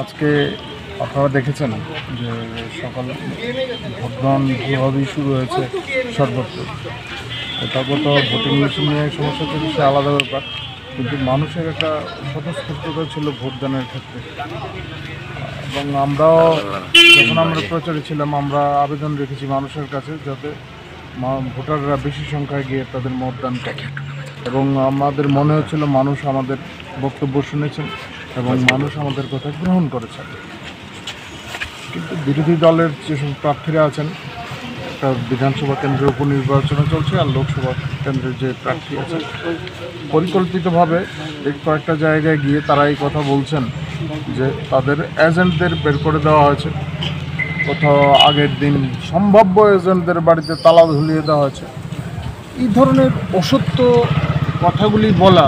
আজকে আপনারা দেখেছেন যে সকাল ভোটগ্রহণ ভালোভাবেই শুরু হয়েছে সর্বত্র। তারপর তো ভোটিং মেশিন নিয়ে সমস্যা থেকে সে আলাদা ব্যাপার, কিন্তু মানুষের একটা স্বতঃস্ফূর্ততা ছিল ভোটদানের ক্ষেত্রে। এবং আমরাও যখন আমরা প্রচারে ছিলাম, আমরা আবেদন রেখেছি মানুষের কাছে যাতে ভোটাররা বেশি সংখ্যায় গিয়ে তাদের মতদান করে। এবং আমাদের মনে হচ্ছিল মানুষ আমাদের বক্তব্য শুনেছেন এবং মানুষ আমাদের কথা গ্রহণ করেছেন। কিন্তু বিরোধী দলের যেসব প্রার্থীরা আছেন, একটা বিধানসভা কেন্দ্রের উপনির্বাচনে চলছে, আর লোকসভা কেন্দ্রের যে প্রার্থী আছেন, পরিকল্পিতভাবে কয়েকটা জায়গায় গিয়ে তারা এই কথা বলছেন যে তাদের এজেন্টদের বের করে দেওয়া হয়েছে। কোথাও আগের দিন সম্ভাব্য এজেন্টদের বাড়িতে তালা ঝুলিয়ে দেওয়া হয়েছে। এই ধরনের অসত্য কথাগুলি বলা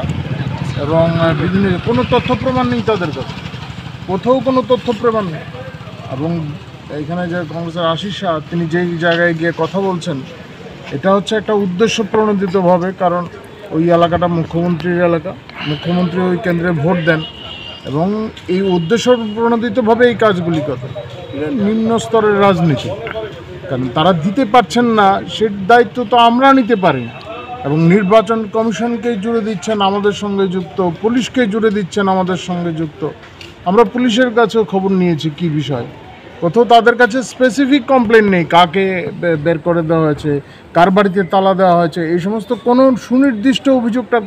এবং বিভিন্ন কোনো তথ্য প্রমাণ নেই তাদের কাছে, কোথাও কোনো তথ্য প্রমাণ নেই। এবং এখানে যে কংগ্রেসের আশিস শাহ, তিনি যেই জায়গায় গিয়ে কথা বলছেন, এটা হচ্ছে একটা উদ্দেশ্য প্রণোদিতভাবে, কারণ ওই এলাকাটা মুখ্যমন্ত্রীর এলাকা, মুখ্যমন্ত্রী ওই কেন্দ্রে ভোট দেন এবং এই উদ্দেশ্য প্রণোদিতভাবে এই কাজগুলি করে। নিম্ন স্তরের রাজনীতি, কারণ তারা দিতে পারছেন না, সে দায়িত্ব তো আমরা নিতে পারি না। এবং নির্বাচন কমিশনকেই জুড়ে দিচ্ছেন আমাদের সঙ্গে যুক্ত, পুলিশকে জুড়ে দিচ্ছেন আমাদের সঙ্গে যুক্ত। আমরা পুলিশের কাছেও খবর নিয়েছি কী বিষয়, কোথাও তাদের কাছে স্পেসিফিক কমপ্লেন নেই কাকে বের করে দেওয়া হয়েছে, কার বাড়িতে তালা দেওয়া হয়েছে, এই সমস্ত কোনো সুনির্দিষ্ট অভিযোগটা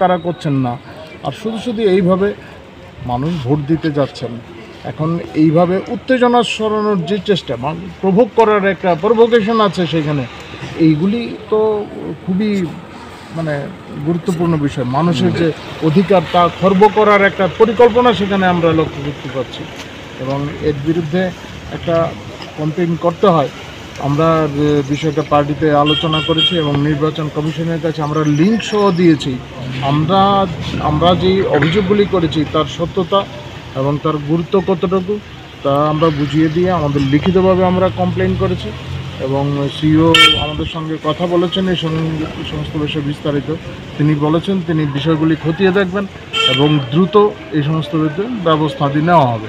তারা করছেন না। আর শুধু শুধু এইভাবে মানুষ ভোট দিতে যাচ্ছেন। এখন এইভাবে উত্তেজনা সরানোর যে চেষ্টা, প্রভোগ করার একটা প্রভোকেশন আছে সেখানে, এইগুলি তো খুবই গুরুত্বপূর্ণ বিষয়। মানুষের যে অধিকার তা খর্ব করার একটা পরিকল্পনা সেখানে আমরা লক্ষ্য করতে পারছি এবং এর বিরুদ্ধে একটা কমপ্লেন করতে হয়। আমরা বিষয়টা পার্টিতে আলোচনা করেছি এবং নির্বাচন কমিশনের কাছে আমরা লিঙ্ক সহ দিয়েছি। আমরা যে অভিযোগগুলি করেছি তার সত্যতা এবং তার গুরুত্ব কতটুকু তা আমরা বুঝিয়ে দিয়ে আমাদের লিখিতভাবে আমরা কমপ্লেন করেছি এবং সিইও আমাদের সঙ্গে কথা বলেছেন এই সমস্ত বিষয়ে বিস্তারিত। তিনি বলেছেন তিনি বিষয়গুলি খতিয়ে দেখবেন এবং দ্রুত এই সমস্ত ব্যবস্থা নেওয়া হবে।